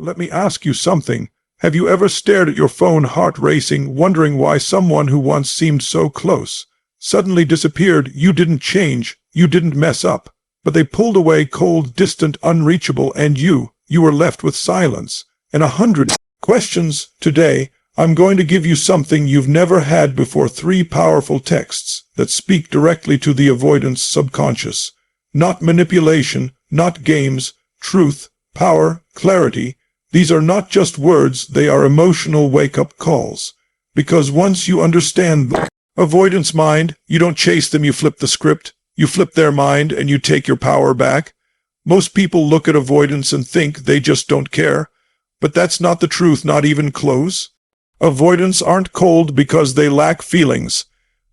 Let me ask you something. Have you ever stared at your phone, heart racing, wondering why someone who once seemed so close suddenly disappeared? You didn't change, you didn't mess up, but they pulled away, cold, distant, unreachable, and you were left with silence and 100 questions. Today, I'm going to give you something you've never had before, 3 powerful texts that speak directly to the avoidance subconscious. Not manipulation, not games, truth, power, clarity. These are not just words, they are emotional wake-up calls. Because once you understand the avoidance mind, you don't chase them, you flip the script. You flip their mind and you take your power back. Most people look at avoidance and think they just don't care. But that's not the truth, not even close. Avoidants aren't cold because they lack feelings.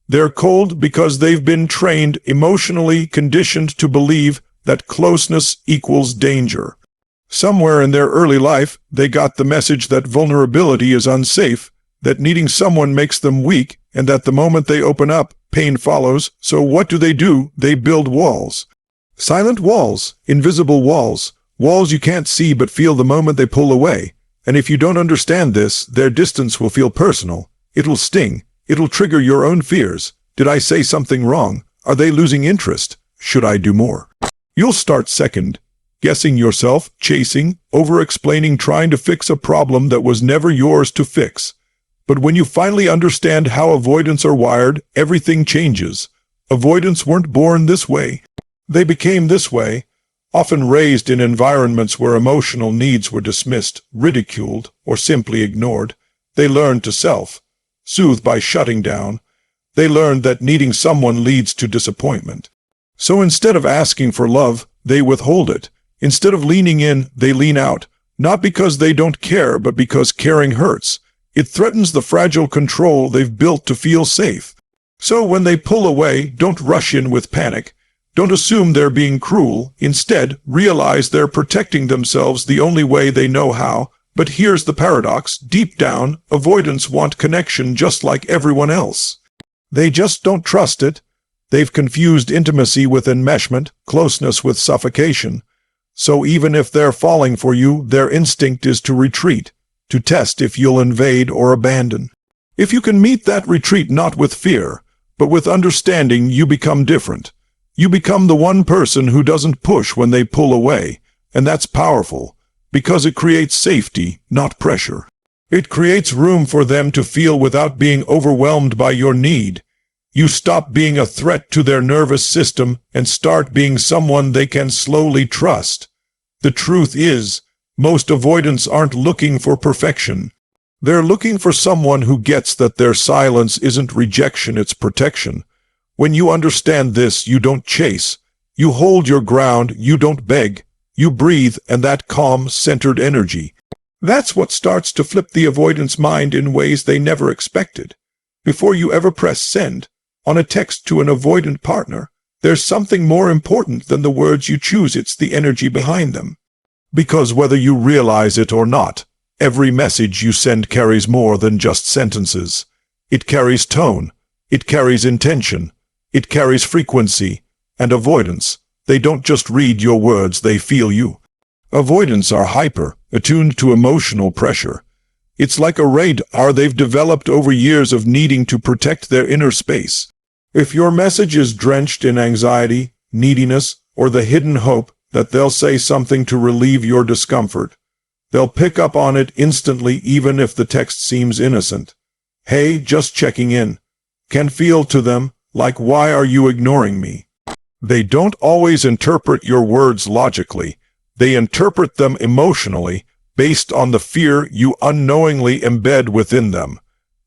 They're cold because they've been trained, emotionally conditioned to believe that closeness equals danger. Somewhere in their early life, they got the message that vulnerability is unsafe, that needing someone makes them weak, and that the moment they open up, pain follows. So what do? They build walls. Silent walls, invisible walls, walls you can't see but feel the moment they pull away. And if you don't understand this, their distance will feel personal. It'll sting. It'll trigger your own fears. Did I say something wrong? Are they losing interest? Should I do more? You'll start second, guessing yourself, chasing, over-explaining, trying to fix a problem that was never yours to fix. But when you finally understand how avoidants are wired, everything changes. Avoidants weren't born this way. They became this way, often raised in environments where emotional needs were dismissed, ridiculed, or simply ignored. They learned to self-soothe by shutting down. They learned that needing someone leads to disappointment. So instead of asking for love, they withhold it. Instead of leaning in, they lean out, not because they don't care, but because caring hurts. It threatens the fragile control they've built to feel safe. So when they pull away, don't rush in with panic. Don't assume they're being cruel. Instead, realize they're protecting themselves the only way they know how. But here's the paradox. Deep down, avoidants want connection just like everyone else. They just don't trust it. They've confused intimacy with enmeshment, closeness with suffocation. So even if they're falling for you, their instinct is to retreat, to test if you'll invade or abandon. If you can meet that retreat not with fear, but with understanding, you become different. You become the one person who doesn't push when they pull away, and that's powerful, because it creates safety, not pressure. It creates room for them to feel without being overwhelmed by your need. You stop being a threat to their nervous system and start being someone they can slowly trust. The truth is, most avoidants aren't looking for perfection. They're looking for someone who gets that their silence isn't rejection, it's protection. When you understand this, you don't chase. You hold your ground, you don't beg. You breathe, and that calm, centered energy. That's what starts to flip the avoidance mind in ways they never expected. Before you ever press send on a text to an avoidant partner, there's something more important than the words you choose. It's the energy behind them. Because whether you realize it or not, every message you send carries more than just sentences. It carries tone. It carries intention. It carries frequency. And avoidants, they don't just read your words, they feel you. Avoidants are hyper, attuned to emotional pressure. It's like a radar they've developed over years of needing to protect their inner space. If your message is drenched in anxiety, neediness, or the hidden hope that they'll say something to relieve your discomfort, they'll pick up on it instantly, even if the text seems innocent. Hey, just checking in, can feel to them like, why are you ignoring me? They don't always interpret your words logically. They interpret them emotionally, based on the fear you unknowingly embed within them.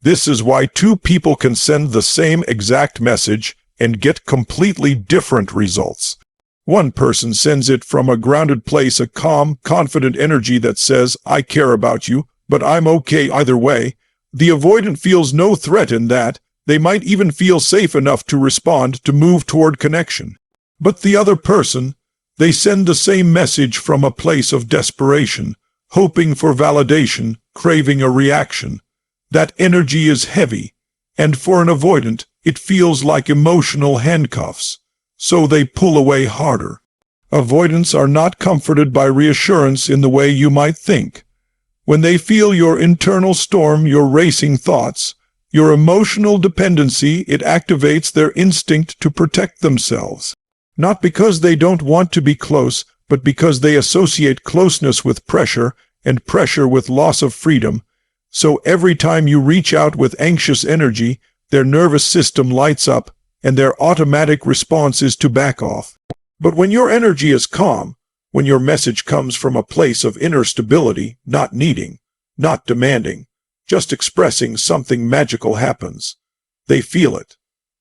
This is why two people can send the same exact message and get completely different results. One person sends it from a grounded place, a calm, confident energy that says, I care about you, but I'm okay either way. The avoidant feels no threat in that. They might even feel safe enough to respond, to move toward connection. But the other person, they send the same message from a place of desperation, hoping for validation, craving a reaction. That energy is heavy, and for an avoidant, it feels like emotional handcuffs. So they pull away harder. Avoidants are not comforted by reassurance in the way you might think. When they feel your internal storm, your racing thoughts, your emotional dependency, it activates their instinct to protect themselves. Not because they don't want to be close, but because they associate closeness with pressure and pressure with loss of freedom. So every time you reach out with anxious energy, their nervous system lights up, and their automatic response is to back off. But when your energy is calm, when your message comes from a place of inner stability, not needing, not demanding, just expressing, something magical happens. They feel it.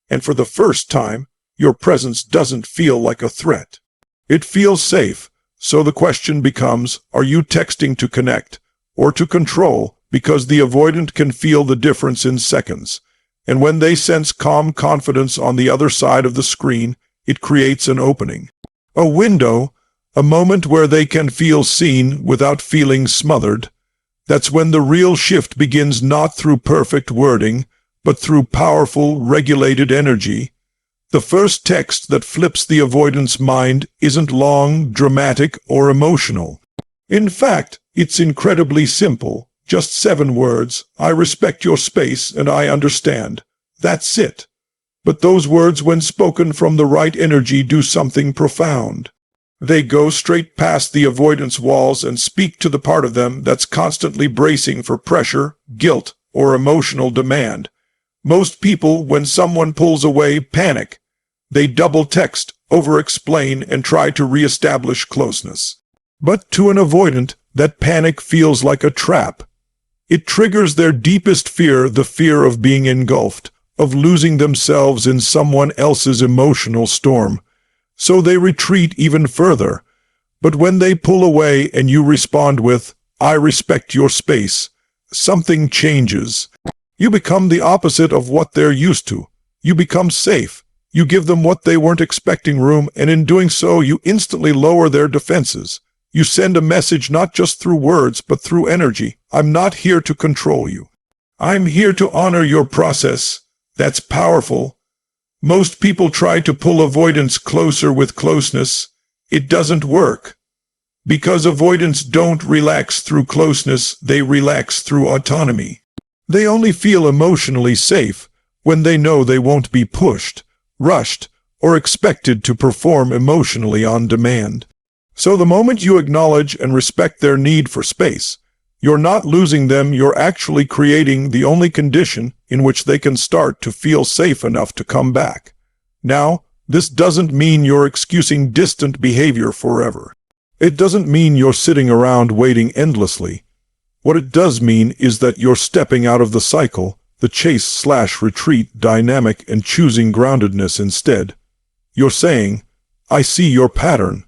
And for the first time, your presence doesn't feel like a threat. It feels safe. So the question becomes, are you texting to connect or to control? Because the avoidant can feel the difference in seconds. And when they sense calm confidence on the other side of the screen, it creates an opening. A window, a moment where they can feel seen without feeling smothered. That's when the real shift begins, not through perfect wording, but through powerful, regulated energy. The first text that flips the avoidant's mind isn't long, dramatic, or emotional. In fact, it's incredibly simple. Just 7 words: I respect your space and I understand. That's it. But those words, when spoken from the right energy, do something profound. They go straight past the avoidance walls and speak to the part of them that's constantly bracing for pressure, guilt, or emotional demand. Most people, when someone pulls away, panic. They double text, over-explain, and try to re-establish closeness. But to an avoidant, that panic feels like a trap. It triggers their deepest fear, the fear of being engulfed, of losing themselves in someone else's emotional storm. So they retreat even further. But when they pull away and you respond with, I respect your space, something changes. You become the opposite of what they're used to. You become safe. You give them what they weren't expecting, room, and in doing so, you instantly lower their defenses. You send a message not just through words, but through energy. I'm not here to control you. I'm here to honor your process. That's powerful. Most people try to pull avoidance closer with closeness. It doesn't work. Because avoidants don't relax through closeness, they relax through autonomy. They only feel emotionally safe when they know they won't be pushed, rushed, or expected to perform emotionally on demand. So the moment you acknowledge and respect their need for space, you're not losing them, you're actually creating the only condition in which they can start to feel safe enough to come back. Now, this doesn't mean you're excusing distant behavior forever. It doesn't mean you're sitting around waiting endlessly. What it does mean is that you're stepping out of the cycle, the chase/retreat dynamic, and choosing groundedness instead. You're saying, I see your pattern.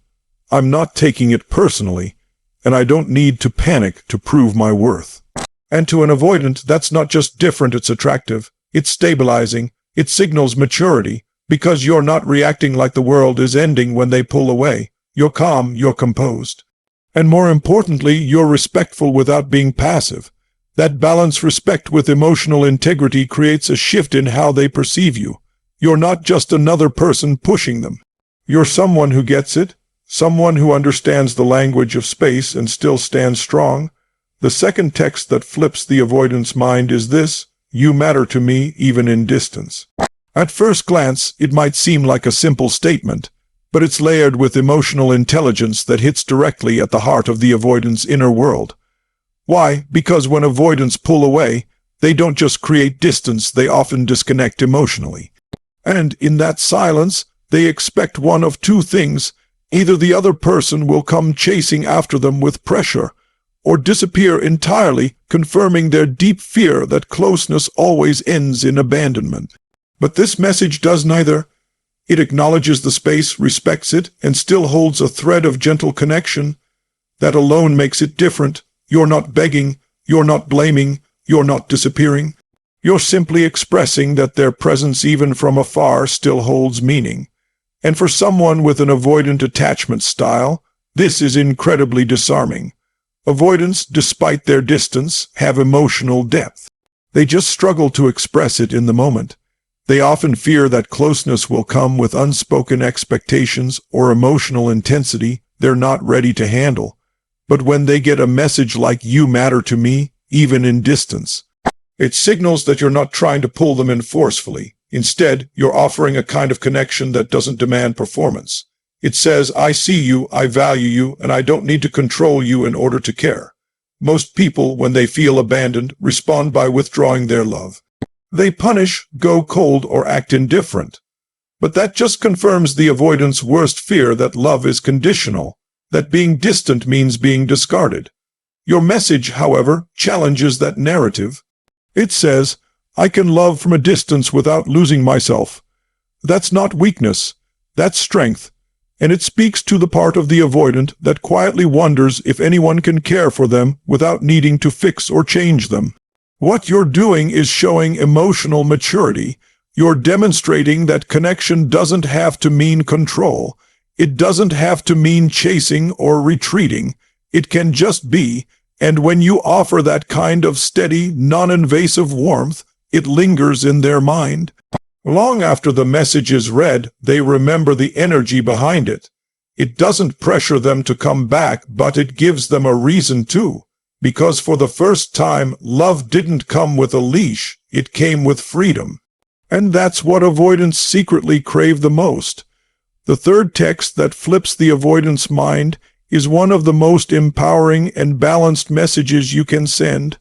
I'm not taking it personally, and I don't need to panic to prove my worth. And to an avoidant, that's not just different, it's attractive, it's stabilizing, it signals maturity, because you're not reacting like the world is ending when they pull away. You're calm, you're composed. And more importantly, you're respectful without being passive. That balanced respect with emotional integrity creates a shift in how they perceive you. You're not just another person pushing them. You're someone who gets it, someone who understands the language of space and still stands strong. The second text that flips the avoidant's mind is this: you matter to me even in distance. At first glance, it might seem like a simple statement, but it's layered with emotional intelligence that hits directly at the heart of the avoidant's inner world. Why? Because when avoidants pull away, they don't just create distance, they often disconnect emotionally. And in that silence, they expect one of two things: either the other person will come chasing after them with pressure, or disappear entirely, confirming their deep fear that closeness always ends in abandonment. But this message does neither. It acknowledges the space, respects it, and still holds a thread of gentle connection. That alone makes it different. You're not begging, you're not blaming, you're not disappearing. You're simply expressing that their presence, even from afar, still holds meaning. And for someone with an avoidant attachment style, this is incredibly disarming. Avoidants, despite their distance, have emotional depth. They just struggle to express it in the moment. They often fear that closeness will come with unspoken expectations or emotional intensity they're not ready to handle. But when they get a message like "you matter to me," even in distance, it signals that you're not trying to pull them in forcefully. Instead, you're offering a kind of connection that doesn't demand performance. It says, "I see you, I value you, and I don't need to control you in order to care." Most people, when they feel abandoned, respond by withdrawing their love. They punish, go cold, or act indifferent. But that just confirms the avoidant's worst fear, that love is conditional, that being distant means being discarded. Your message, however, challenges that narrative. It says, "I can love from a distance without losing myself." That's not weakness, that's strength. And it speaks to the part of the avoidant that quietly wonders if anyone can care for them without needing to fix or change them. What you're doing is showing emotional maturity. You're demonstrating that connection doesn't have to mean control. It doesn't have to mean chasing or retreating. It can just be, and when you offer that kind of steady, non-invasive warmth, it lingers in their mind. Long after the message is read, they remember the energy behind it. It doesn't pressure them to come back, but it gives them a reason to. Because for the first time, love didn't come with a leash, it came with freedom. And that's what avoidants secretly crave the most. The third text that flips the avoidant's mind is one of the most empowering and balanced messages you can send.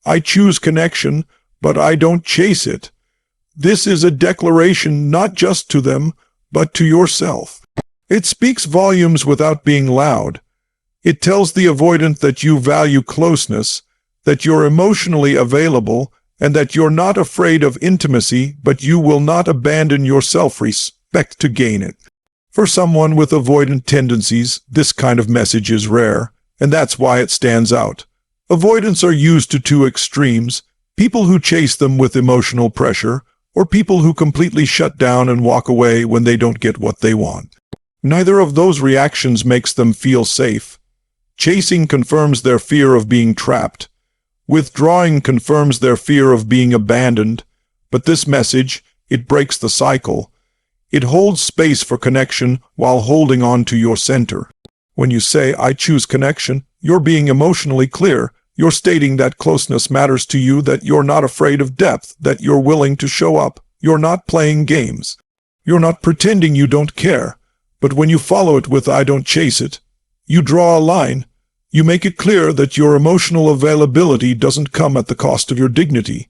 "I choose connection, but I don't chase it." This is a declaration not just to them, but to yourself. It speaks volumes without being loud. It tells the avoidant that you value closeness, that you're emotionally available, and that you're not afraid of intimacy, but you will not abandon your self-respect to gain it. For someone with avoidant tendencies, this kind of message is rare, and that's why it stands out. Avoidants are used to two extremes: people who chase them with emotional pressure, or people who completely shut down and walk away when they don't get what they want. Neither of those reactions makes them feel safe. Chasing confirms their fear of being trapped. Withdrawing confirms their fear of being abandoned. But this message, it breaks the cycle. It holds space for connection while holding on to your center. When you say, "I choose connection," you're being emotionally clear. You're stating that closeness matters to you, that you're not afraid of depth, that you're willing to show up. You're not playing games. You're not pretending you don't care. But when you follow it with "I don't chase it," you draw a line. You make it clear that your emotional availability doesn't come at the cost of your dignity.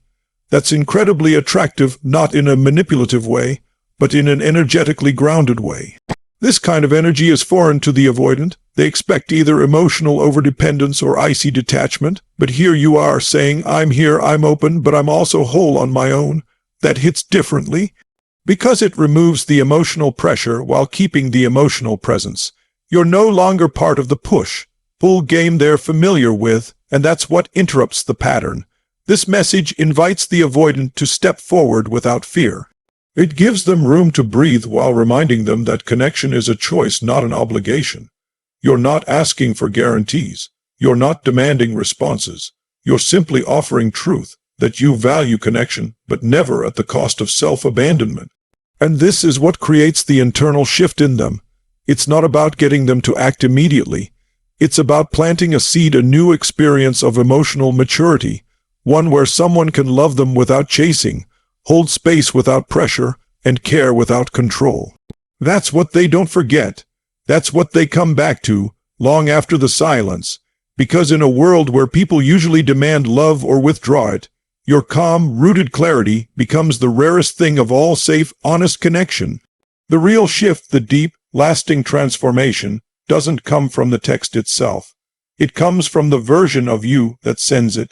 That's incredibly attractive, not in a manipulative way, but in an energetically grounded way. This kind of energy is foreign to the avoidant. They expect either emotional overdependence or icy detachment, but here you are saying, "I'm here, I'm open, but I'm also whole on my own." That hits differently, because it removes the emotional pressure while keeping the emotional presence. You're no longer part of the push-pull game they're familiar with, and that's what interrupts the pattern. This message invites the avoidant to step forward without fear. It gives them room to breathe while reminding them that connection is a choice, not an obligation. You're not asking for guarantees. You're not demanding responses. You're simply offering truth, that you value connection, but never at the cost of self-abandonment. And this is what creates the internal shift in them. It's not about getting them to act immediately. It's about planting a seed, a new experience of emotional maturity, one where someone can love them without chasing, hold space without pressure, and care without control. That's what they don't forget. That's what they come back to, long after the silence. Because in a world where people usually demand love or withdraw it, your calm, rooted clarity becomes the rarest thing of all. Safe, honest connection. The real shift, the deep, lasting transformation, doesn't come from the text itself. It comes from the version of you that sends it.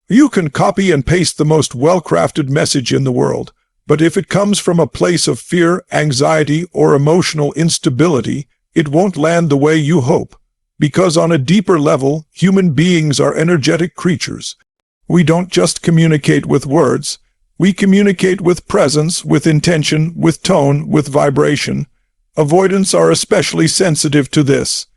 You can copy and paste the most well-crafted message in the world, but if it comes from a place of fear, anxiety, or emotional instability, it won't land the way you hope. Because on a deeper level, human beings are energetic creatures. We don't just communicate with words. We communicate with presence, with intention, with tone, with vibration. Avoidants are especially sensitive to this.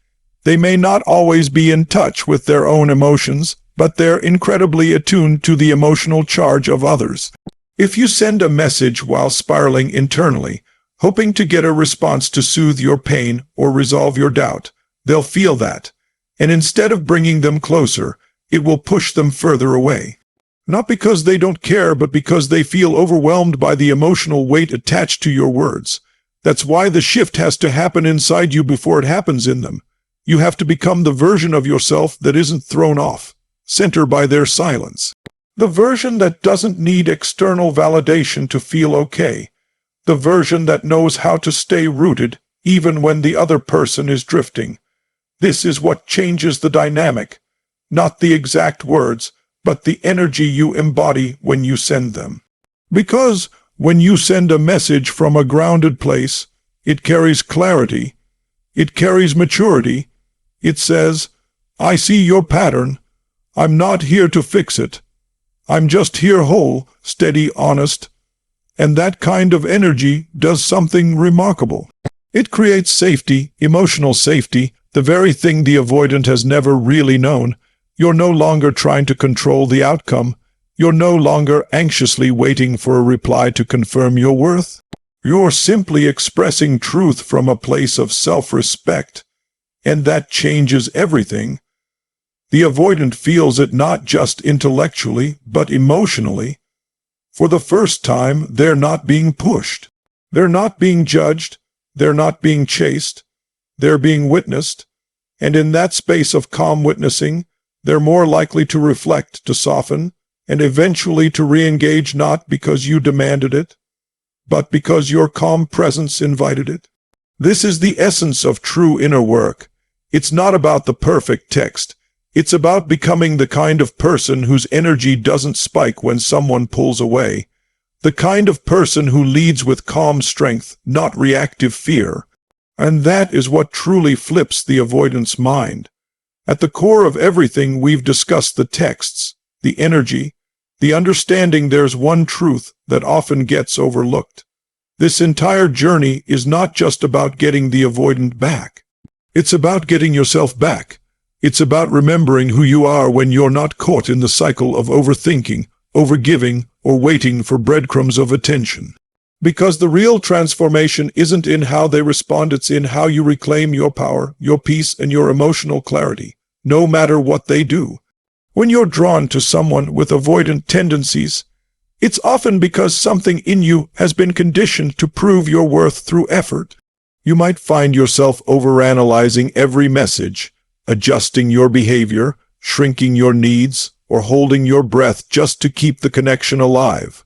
They may not always be in touch with their own emotions, but they're incredibly attuned to the emotional charge of others. If you send a message while spiraling internally, hoping to get a response to soothe your pain or resolve your doubt, they'll feel that. And instead of bringing them closer, it will push them further away. Not because they don't care, but because they feel overwhelmed by the emotional weight attached to your words. That's why the shift has to happen inside you before it happens in them. You have to become the version of yourself that isn't thrown off center by their silence. The version that doesn't need external validation to feel okay. The version that knows how to stay rooted even when the other person is drifting. This is what changes the dynamic. Not the exact words, but the energy you embody when you send them. Because when you send a message from a grounded place, it carries clarity, it carries maturity. It says, I see your pattern. I'm not here to fix it. I'm just here whole, steady, honest. And that kind of energy does something remarkable. It creates safety, emotional safety, the very thing the avoidant has never really known. You're no longer trying to control the outcome. You're no longer anxiously waiting for a reply to confirm your worth. You're simply expressing truth from a place of self-respect. And that changes everything. The avoidant feels it not just intellectually, but emotionally. For the first time, they're not being pushed. They're not being judged. They're not being chased. They're being witnessed. And in that space of calm witnessing, they're more likely to reflect, to soften, and eventually to re-engage not because you demanded it, but because your calm presence invited it. This is the essence of true inner work. It's not about the perfect text. It's about becoming the kind of person whose energy doesn't spike when someone pulls away. The kind of person who leads with calm strength, not reactive fear. And that is what truly flips the avoidant's mind. At the core of everything we've discussed, the texts, the energy, the understanding there's one truth that often gets overlooked. This entire journey is not just about getting the avoidant back. It's about getting yourself back. It's about remembering who you are when you're not caught in the cycle of overthinking, overgiving, or waiting for breadcrumbs of attention. Because the real transformation isn't in how they respond, it's in how you reclaim your power, your peace, and your emotional clarity, no matter what they do. When you're drawn to someone with avoidant tendencies, it's often because something in you has been conditioned to prove your worth through effort. You might find yourself overanalyzing every message, adjusting your behavior, shrinking your needs, or holding your breath just to keep the connection alive.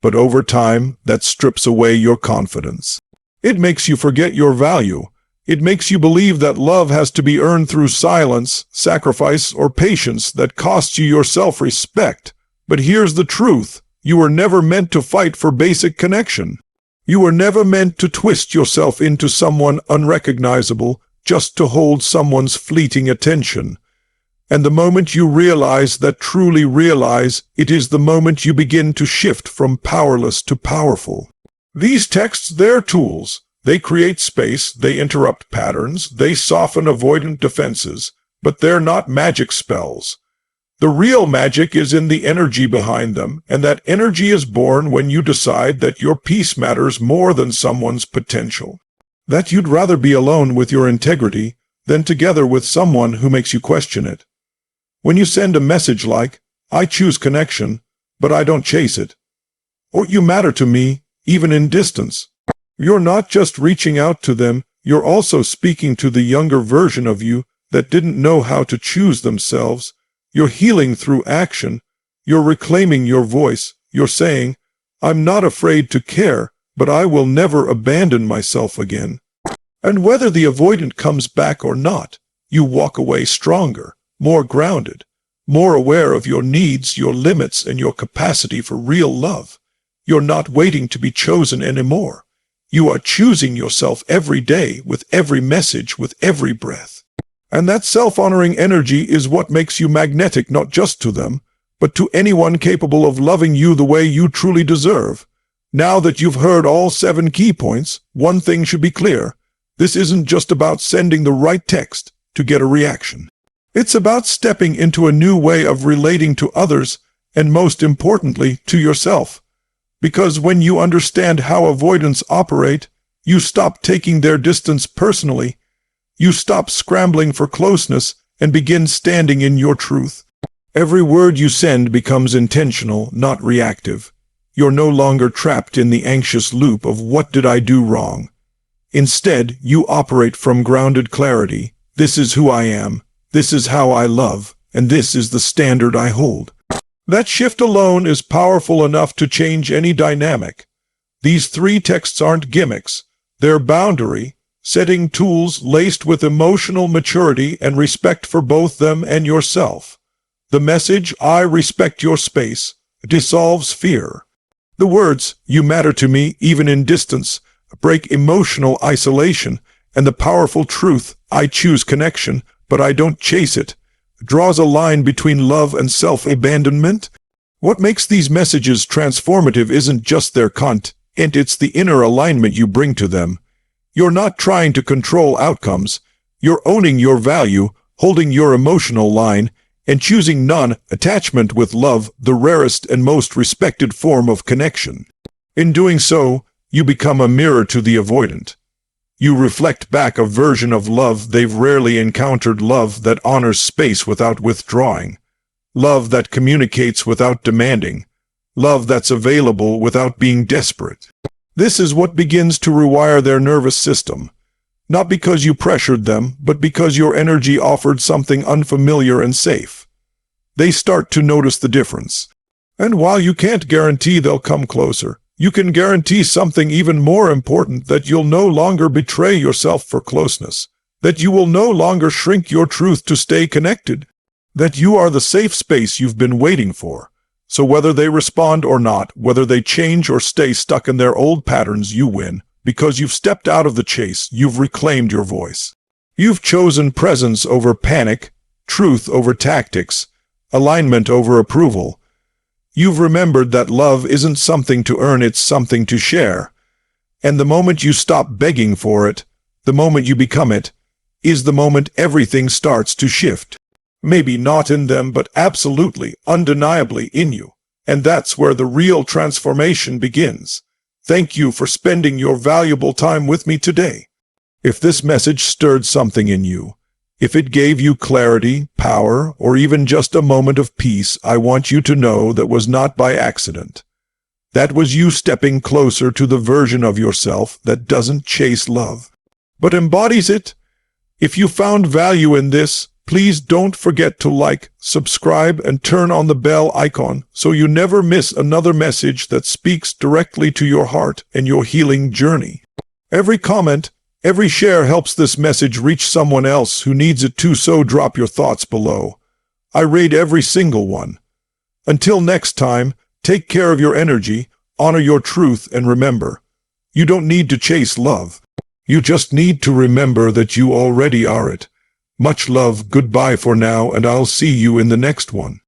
But over time, that strips away your confidence. It makes you forget your value. It makes you believe that love has to be earned through silence, sacrifice, or patience that costs you your self-respect. But here's the truth. You were never meant to fight for basic connection. You were never meant to twist yourself into someone unrecognizable just to hold someone's fleeting attention. And the moment you realize that, truly realize, it is the moment you begin to shift from powerless to powerful. These texts, they're tools. They create space, they interrupt patterns, they soften avoidant defenses, but they're not magic spells. The real magic is in the energy behind them, and that energy is born when you decide that your peace matters more than someone's potential. That you'd rather be alone with your integrity than together with someone who makes you question it. When you send a message like, I choose connection, but I don't chase it, or you matter to me, even in distance, you're not just reaching out to them, you're also speaking to the younger version of you that didn't know how to choose themselves. You're healing through action. You're reclaiming your voice. You're saying, I'm not afraid to care, but I will never abandon myself again. And whether the avoidant comes back or not, you walk away stronger, more grounded, more aware of your needs, your limits, and your capacity for real love. You're not waiting to be chosen anymore. You are choosing yourself every day, with every message, with every breath. And that self-honoring energy is what makes you magnetic, not just to them, but to anyone capable of loving you the way you truly deserve. Now that you've heard all 7 key points, one thing should be clear. This isn't just about sending the right text to get a reaction. It's about stepping into a new way of relating to others, and most importantly, to yourself. Because when you understand how avoidants operate, you stop taking their distance personally. You stop scrambling for closeness, and begin standing in your truth. Every word you send becomes intentional, not reactive. You're no longer trapped in the anxious loop of what did I do wrong. Instead, you operate from grounded clarity. This is who I am, this is how I love, and this is the standard I hold. That shift alone is powerful enough to change any dynamic. These 3 texts aren't gimmicks. They're boundary-setting tools laced with emotional maturity and respect for both them and yourself. The message, I respect your space, dissolves fear. The words, you matter to me even in distance, break emotional isolation, and the powerful truth, I choose connection, but I don't chase it, draws a line between love and self-abandonment. What makes these messages transformative isn't just their content, it's the inner alignment you bring to them. You're not trying to control outcomes. You're owning your value, holding your emotional line, and choosing non-attachment with love, the rarest and most respected form of connection. In doing so, you become a mirror to the avoidant. You reflect back a version of love they've rarely encountered, love that honors space without withdrawing, love that communicates without demanding, love that's available without being desperate. This is what begins to rewire their nervous system, not because you pressured them, but because your energy offered something unfamiliar and safe. They start to notice the difference. And while you can't guarantee they'll come closer, you can guarantee something even more important, that you'll no longer betray yourself for closeness, that you will no longer shrink your truth to stay connected, that you are the safe space you've been waiting for. So whether they respond or not, whether they change or stay stuck in their old patterns, you win, because you've stepped out of the chase, you've reclaimed your voice. You've chosen presence over panic, truth over tactics, alignment over approval. You've remembered that love isn't something to earn, it's something to share. And the moment you stop begging for it, the moment you become it, is the moment everything starts to shift. Maybe not in them, but absolutely, undeniably in you. And that's where the real transformation begins. Thank you for spending your valuable time with me today. If this message stirred something in you, if it gave you clarity, power, or even just a moment of peace, I want you to know that was not by accident. That was you stepping closer to the version of yourself that doesn't chase love, but embodies it. If you found value in this, please don't forget to like, subscribe, and turn on the bell icon so you never miss another message that speaks directly to your heart and your healing journey. Every comment, every share helps this message reach someone else who needs it too, so drop your thoughts below. I read every single one. Until next time, take care of your energy, honor your truth, and remember, you don't need to chase love. You just need to remember that you already are it. Much love, goodbye for now, and I'll see you in the next one.